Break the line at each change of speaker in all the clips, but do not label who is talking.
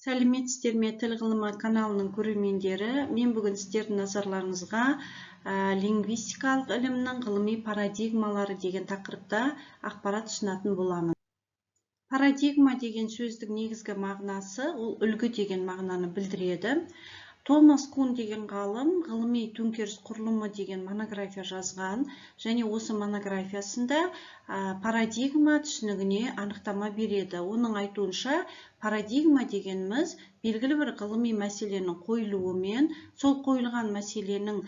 Сәлеметсіздер ме, тіл ғылымы каналының көрермендері. Мен бүгін сіздердің назарларыңызға лингвистикалық ілімнің ғылыми парадигмалары деген тақырыпта ақпарат ұсынатын боламын. Парадигма деген сөздің негізгі мағынасы ол үлгі деген мағынаны білдіреді. Томас Кун деген ғалым ғылыми төңкеріс құрылымы деген монография жазған, және осы монографиясында парадигма түсінігіне анықтама береді. Оның айтуынша, парадигма дегеніміз белгілі бір ғылыми мәселенің қойылуымен, сол қойылған мәселенің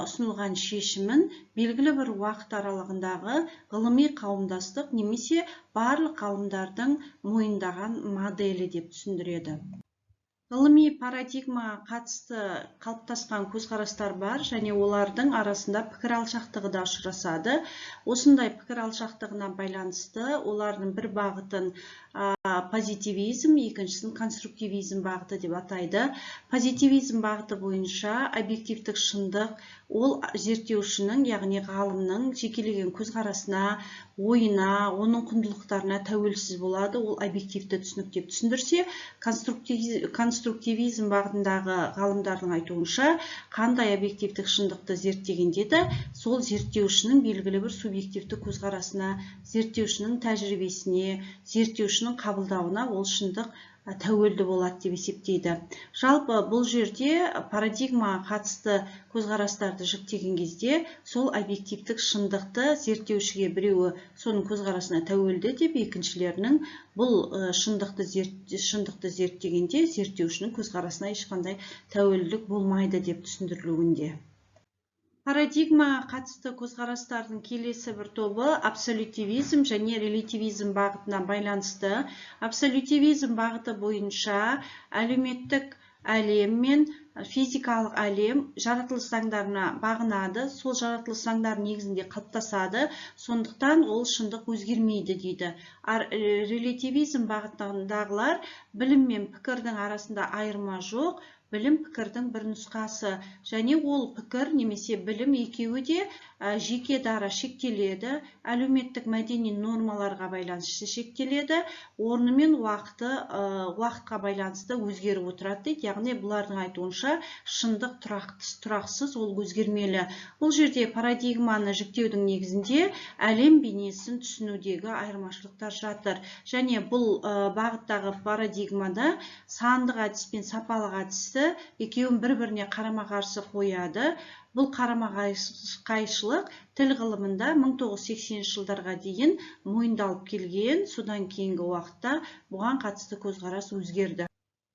ұсынылған шешімін белгілі бір уақыт аралығындағы ғылыми қауымдастық немесе барлық ғалымдардың мойындаған моделі деп түсіндіреді. Ғылыми парадигмаға қатысты қалыптасқан көзқарастар бар, және олардың арасында пікір алшақтығы да ұшырасады. Осындай пікір алшақтығына байланысты олардың бір бағытын позитивизм, екіншісін конструктивизм бағыты деп атайды. Позитивизм бағыты бойынша объективтік шындық ол зерттеушінің, яғни ғалымның жекелеген көзқарасына, ойына, оның құндылықтарына тәуелсіз болады. Ол объективті түсінік деп түсіндірсе, конструктивизм бағытындағы ғалымдардың айтуынша, қандай объективтік шындықты зерттегенде де сол зерттеушінің белгілі бір субъективті көзқарасына, зерттеушінің тәжірибесіне, зерттеушінің қабылдауына ол шындық тәуелді болады деп есептейді. Жалпы бұл жерде парадигмаға қатысты көзқарастарды жіктеген кезде сол объективтік шындықты зерттеушіге біреуі соның көзқарасына тәуелді деп, екіншілерінің бұл шындықты зерттегенде зерттеушінің көзқарасына ешқандай тәуелділік болмайды деп түсіндірілуінде. Парадигмаға қатысты көзқарастардың келесі бір тобы абсолютивизм және релятивизм бағытына байланысты. Абсолютивизм бағыты бойынша әлеуметтік әлем мен физикалық әлем жаратылыс заңдарына бағынады, сол жаратылыс заңдар негізінде қалыптасады, сондықтан ол шындық өзгермейді дейді. Релятивизм бағытындағылар білім мен пікірдің арасында айырма жоқ, білім пікірдің бір нұсқасы, және ол пікір немесе білім екеуі де жеке дара шектеледі, әлеуметтік мәдени нормаларға байланысты шектеледі, орны мен уақытқа байланысты өзгеріп отырады дейді. Яғни бұлардың айтуынша шындық тұрақсыз, ол өзгермелі. Бұл жерде парадигманы жіктеудің негізінде әлем бейнесін түсінудегі айырмашылықтар жатыр. Және бұл бағыттағы парадигмада сандық әдіс пен сапалық әдісті екеуін бір-біріне қарама-қарсы қояды. Бұл қарама-қайшылық тіл ғылымында 1980 жылдарға дейін мойындалып келген, содан кейінгі уақытта бұған қатысты көзқарас өзгерді.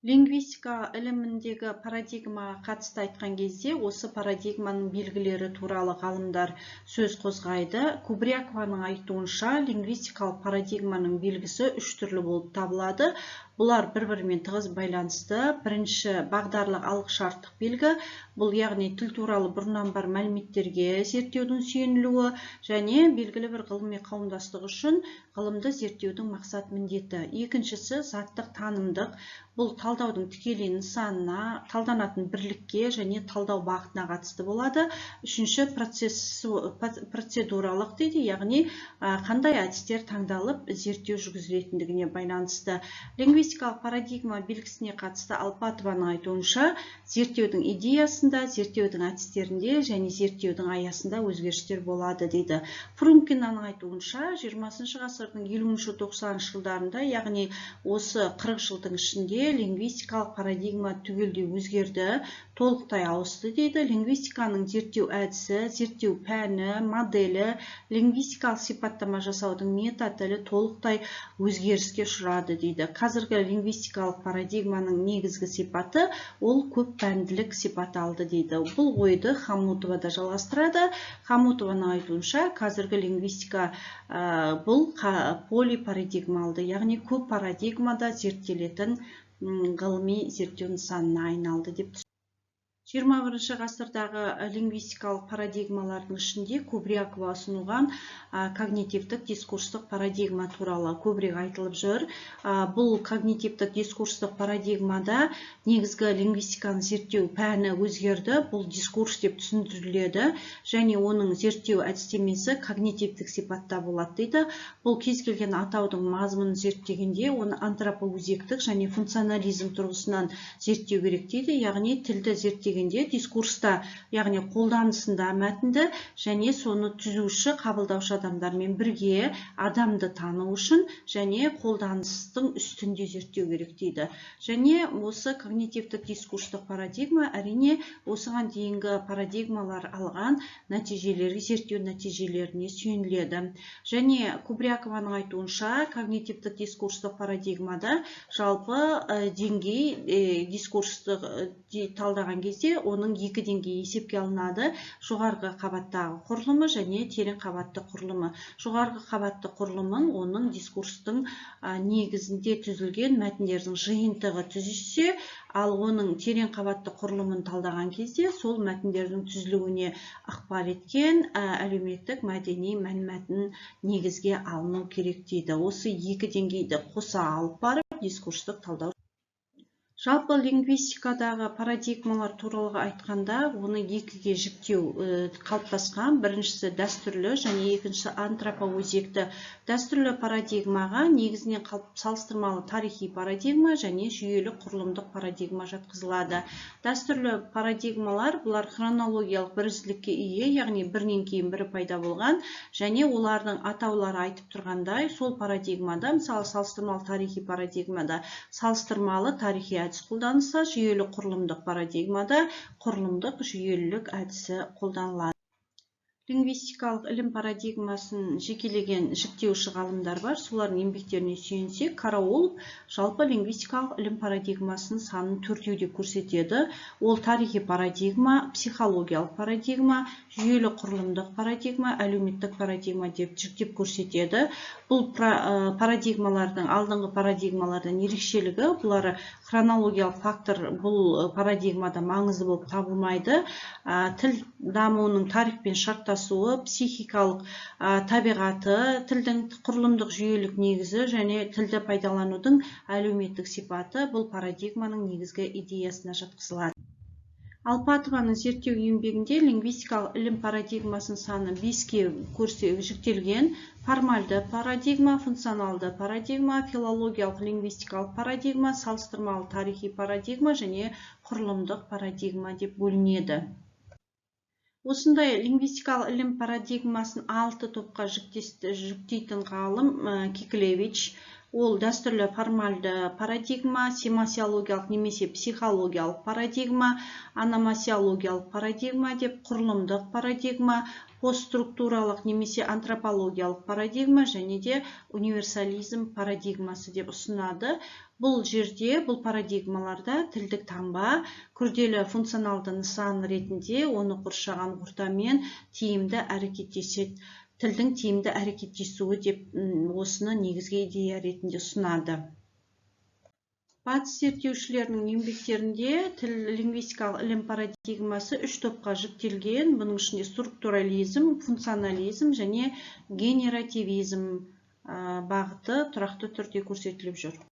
Лингвистика іліміндегі парадигмаға қатысты айтқан кезде, осы парадигманың белгілері туралы ғалымдар сөз қозғайды. Кубрякованың айтуынша, лингвистикалық парадигманың белгісі үш түрлі болып табылады. Бұлар бір-бірімен тығыз байланысты. Бірінші, бағдарлық алғышарттық белгі. Бұл яғни тіл туралы бұрыннан бар мәліметтерге зерттеудің сүйенілуі, және белгілі бір ғылыми қауымдастық үшін ғылымды зерттеудің мақсат міндеті. Екіншісі, заттық танымдық. Бұл талдаудың тікелей нысанына, талданатын бірлікке және талдау бағытына қатысты болады. Үшінші, процедуралық дейді, яғни қандай әдістер таңдалып зерттеу жүргізілетіндігіне байланысты. Лингвистикалық парадигма белгісіне қатысты Алпатованың айтуынша, зерттеудің идеясында, зерттеудің әдістерінде және зерттеудің аясында өзгерістер болады дейді. Фрумкинаның айтуынша, 20 ғасырдың 50-90 жылдарында, яғни осы 40 жылдың ішінде лингвистикалық парадигма түгелдей өзгерді, толықтай ауысты дейді. Лингвистиканың зерттеу әдісі, зерттеу пәні, моделі, лингвистикалық сипаттама жасаудың метатілі толықтай өзгеріске ұшырады дейді. Қазіргі лингвистикалық парадигманың негізгі сипаты ол көп пәнділік сипат алды дейді. Бұл ойды Хамутова да жалғастырады. Хамутованың айтуынша, қазіргі лингвистика бұл полипарадигмалды, яғни көп парадигмада зерттелетін ғылыми зерттеу нысанына айналды деп 21 ғасырдағы лингвистикалық парадигмалардың ішінде Кубрякова ұсынылған когнитивтік дискурстық парадигма туралы көбірек айтылып жүр. Бұл когнитивтік дискурстық парадигмада негізгі лингвистиканы зерттеу пәні өзгерді. Бұл дискурс деп түсіндіріледі және оның зерттеу әдістемесі когнитивтік сипатта болады дейді. Бұл кез келген атаудың мазмұнын зерттегенде оны антропоөзектік және функционализм тұрғысынан зерттеу керек дейді. Яғни тілді зерттегенде дискурста, яғни қолданысында мәтінді және соны түзуші, қабылдаушы адамдармен бірге адамды тану үшін және қолданыстың үстінде зерттеу керек дейді. Және осы когнитивтік дискурстық парадигма әрине осыған дейінгі парадигмалар алған нәтижелерге, зерттеу нәтижелеріне сүйеніледі. Және Кубрякованың айтуынша когнитивтік дискурстық парадигмада жалпы деңгей дискурстық талдаған кезде оның екі деңгейі есепке алынады: жоғарғы қабаттағы құрылымы және терең қабатты құрылымы. Жоғарғы қабатты құрылымын оның дискурстың негізінде түзілген мәтіндердің жиынтығы түзілсе, ал оның терең қабатты құрылымын талдаған кезде сол мәтіндердің түзілуіне ықпал еткен әлеуметтік мәдени мәнмәтін негізге алыну керек дейді. Осы екі деңгейді қоса алып барып дискурстық талдау. Жалпы лингвистикадағы парадигмалар туралы айтқанда, оны екіге жіктеу қалыптасқан. Біріншісі дәстүрлі және екіншісі антропоөзекті. Дәстүрлі парадигмаға негізінен салыстырмалы тарихи парадигма және жүйелі құрылымдық парадигма жатқызылады. Дәстүрлі парадигмалар бұлар хронологиялық бірізділікке ие, яғни бірінен кейін бірі пайда болған және олардың атаулары айтып тұрғандай, сол парадигмада, мысалы салыстырмалы тарихи парадигмада салыстырмалы тарихи әдіс қолданылса, жүйелі құрылымдық парадигмада құрылымдық жүйелілік әдісі қолданылады. Лингвистикалық ілім парадигмасын жекелеген жіктеуші ғалымдар бар. Солардың еңбектеріне сүйенсек, Караулов жалпы лингвистикалық ілім парадигмасының санын 4 деп көрсетеді. Ол тарихи парадигма, психологиялық парадигма, жүйелі құрылымдық парадигма, әлеуметтік парадигма деп жіктеп көрсетеді. Бұл парадигмалардың алдыңғы парадигмалардан ерекшелігі, бұлары хронологиялық фактор бұл парадигмада маңызды болып табылмайды. Тіл дамуының тарихпен шарттасуы, психикалық табиғаты, тілдің құрылымдық жүйелік негізі және тілді пайдаланудың әлеуметтік сипаты бұл парадигманың негізгі идеясына жатқызылады. Алпатованың зерттеу еңбегінде лингвистикалық ілім парадигмасының саны 5-ке жіктелген: формальды парадигма, функционалды парадигма, филологиялық лингвистикалық парадигма, салыстырмалы тарихи парадигма және құрылымдық парадигма деп бөлінеді. Осындай лингвистикалық ілім парадигмасын 6 топқа жіктейтін ғалым Киклевич. Ол дәстүрлі формальды парадигма, семасиологиялық немесе психологиялық парадигма, аномасиологиялық парадигма деп, құрылымдық парадигма, постструктуралық немесе антропологиялық парадигма және де универсализм парадигмасы деп ұсынады. Бұл жерде, бұл парадигмаларда тілдік таңба күрделі функционалды нысан ретінде оны қоршаған ортамен тиімді әрекеттеседі. Тілдің тиімді әрекеттесуі деп осыны негізгі идея ретінде ұсынады. Батыс зерттеушілерінің еңбектерінде тіл лингвистикалық ілім парадигмасы 3 топқа жіктелген. Бұның ішінде структурализм, функционализм және генеративизм бағыты тұрақты түрде көрсетіліп жүр.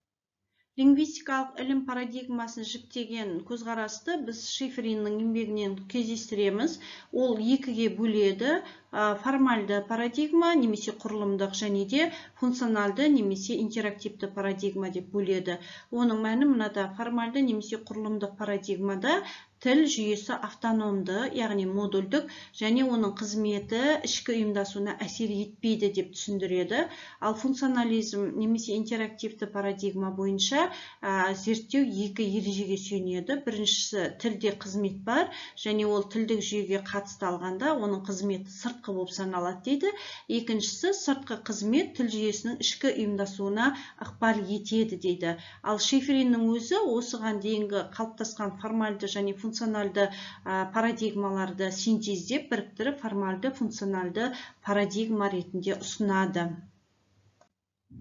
Лингвистикалық ілім парадигмасын жіктеген көзқарасты біз Шифриннің еңбегінен кездестіреміз. Ол екіге бөледі: формальды парадигма немесе құрылымдық және де функционалды немесе интерактивті парадигма деп бөледі. Оның мәні мынада: формальды немесе құрылымдық парадигмада тіл жүйесі автономды, яғни модульдік және оның қызметі ішкі ұйымдасуына әсер етпейді деп түсіндіреді. Ал функционализм немесе интерактивті парадигма бойынша зерттеу екі ережеге сүйенеді. Біріншісі, тілде қызмет бар және ол тілдік жүйеге қатысты алғанда оның қызметі сыртқы болып саналады дейді. Екіншісі, сыртқы қызмет тіл жүйесінің ішкі ұйымдасуына ықпал етеді дейді. Ал Шифриннің өзі осыған дейінгі қалыптасқан формальды және функционалды парадигмаларды синтездеп біріктіріп формальды функционалды парадигма ретінде ұсынады.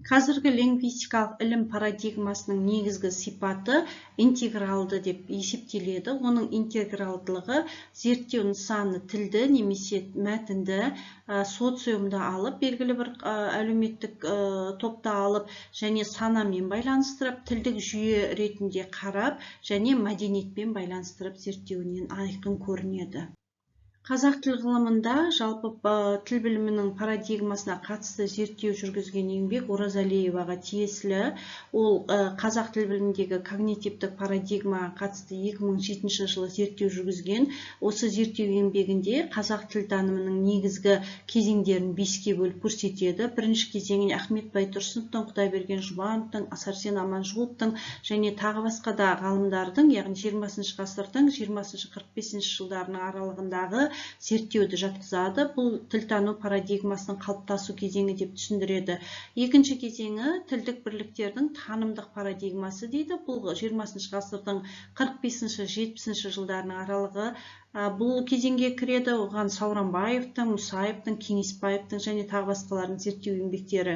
Қазіргі лингвистикалық ілім парадигмасының негізгі сипаты интегралды деп есептеледі. Оның интегралдылығы зерттеу нысаны тілді немесе мәтінді социумды алып, белгілі бір әлеуметтік топта алып, және санамен байланыстырып, тілдік жүйе ретінде қарап, және мәдениетпен байланыстырып зерттеуінен айқын көрінеді. Қазақ тіл ғылымында жалпы тіл білімінің парадигмасына қатысты зерттеу жүргізген еңбек Оразалиеваға тиесілі. Ол қазақ тіл біліміндегі когнитивтік парадигмаға қатысты 2007 жылы зерттеу жүргізген. Осы зерттеу еңбегінде қазақ тіл танымының негізгі кезеңдерін 5-ке бөліп көрсетеді. Бірінші кезеңіне Ахмет Байтұрсыновтың, Құдайберген Жұбановтың, Сәрсен Аманжоловтың және тағы басқа да ғалымдардың, яғни 20 ғасырдың 20-45 жылдарының аралығындағы зерттеуді жатқызады. Бұл тілтану парадигмасының қалыптасу кезеңі деп түсіндіреді. Екінші кезеңі тілдік бірліктердің танымдық парадигмасы дейді. Бұл 20 ғасырдың 45-70 жылдарының аралығы. Бұл кезеңге кіреді. Оған Сауранбаевтың, Мұсаевтың, Кеңесбаевтың және тағы басқалардың зерттеу еңбектері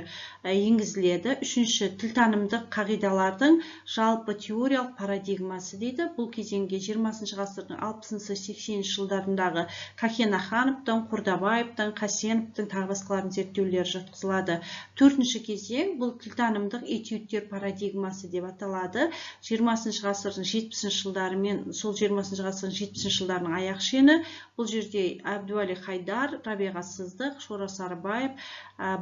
енгізіледі. Үшінші, тілтанымдық қағидалардың жалпы теориялық парадигмасы дейді. Бұл кезеңге 20 ғасырдың 60-80 жылдарындағы Какен Ахановтың, Қордабаевтың, Қасеновтың тағы басқалардың зерттеулері жатқызылады. Төртінші кезең бұл тілтанымдық этюдтер парадигмасы деп аталады. 20 ғасырдың 70 жылдары мен сол 20 ғасырдың 70 жылдарының аяқ шені. Бұл жерде Әбдуәли Хайдар, Рабиға Сыздық, Шора Сарыбаев,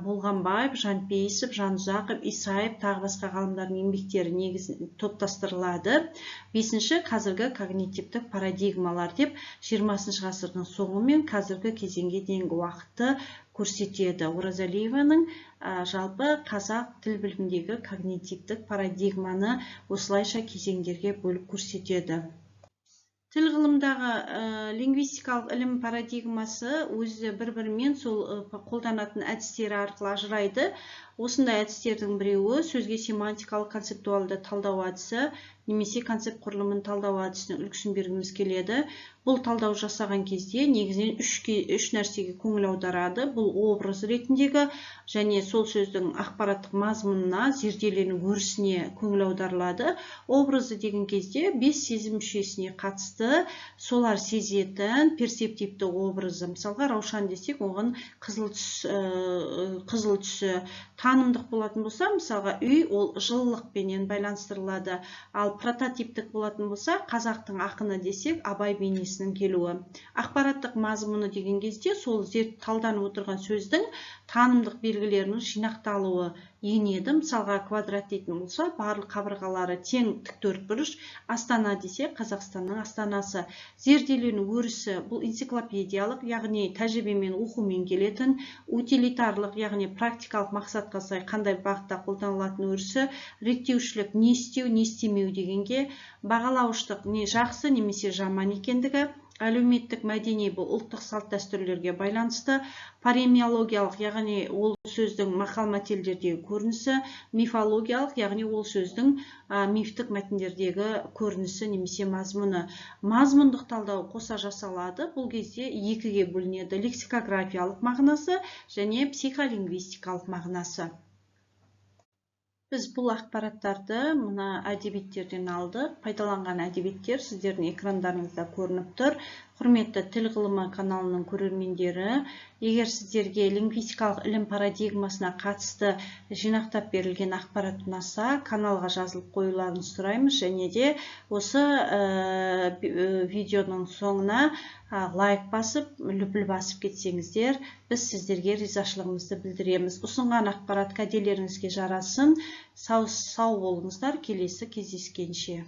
Болғанбаев, Жанпейісов, Жанұзақов, Исаев тағы басқа ғалымдардың еңбектері негізінде топтастырылады. Бесінші, қазіргі когнитивтік парадигмалар деп 20 ғасырдың соңы мен қазіргі кезеңге дейінгі уақытты көрсетеді. Оразалиеваның жалпы қазақ тіл біліміндегі когнитивтік парадигманы осылайша кезеңдерге бөліп көрсетеді. Тіл ғылымдағы лингвистикалық ілім парадигмасы өзі бір-бірімен сол қолданатын әдістері арқылы ажырайды. Осындай әдістердің біреуі сөзге семантикалық концептуалды талдау әдісі немесе концепт құрылымын талдау әдісінің үлгісін бергіміз келеді. Бұл талдау жасаған кезде негізінен үш нәрсеге көңіл аударады. Бұл образ ретіндегі және сол сөздің ақпараттық мазмұнына, зерделену өрісіне көңіл аударылады. Образы деген кезде 5 сезім мүшесіне қатысты солар сезетін перцептивті образы. Мысалға, раушан десек, оған қызыл түсі. Танымдық болатын болса, мысалға, үй ол жылылықпенен байланыстырылады. Ал прототиптік болатын болса, қазақтың ақыны десек, Абай бейнесінің келуі. Ақпараттық мазмұны деген кезде сол талданып отырған сөздің танымдық белгілерінің жинақталуы енеді. Мысалға, квадрат дейтін болса, барлық қабырғалары тең тіктөртбұрыш. Астана десе, Қазақстанның астанасы. Зерделену өрісі бұл энциклопедиялық, яғни тәжірибемен оқумен келетін, утилитарлық, яғни практикалық мақсатқа сай қандай бағытта қолданылатын өрісі, реттеушілік, не істеу, не істемеу дегенге, бағалауыштық, не жақсы немесе жаман екендігі, әлеуметтік мәдени бұл ұлттық салт дәстүрлерге байланысты, паремиологиялық, яғни ол сөздің мақал-мәтелдердегі көрінісі, мифологиялық, яғни ол сөздің мифтік мәтіндердегі көрінісі немесе мазмұны. Мазмұндық талдау қоса жасалады. Бұл кезде екіге бөлінеді: лексикографиялық мағынасы және психолингвистикалық мағынасы. Біз бұл ақпараттарды мына әдебиеттерден алдық. Пайдаланған әдебиеттер сіздердің экрандарыңызда көрініп тұр. Құрметті тіл ғылымы каналының көрермендері, егер сіздерге лингвистикалық ілім парадигмасына қатысты жинақтап берілген ақпарат ұнаса, каналға жазылып қоюларыңызды сұраймыз, және де осы видеоның соңына лайк басып, лүпіл басып кетсеңіздер, біз сіздерге ризашылығымызды білдіреміз. Ұсынған ақпарат кәделеріңізге жарасын. Сау болыңыздар, келесі кездескенше.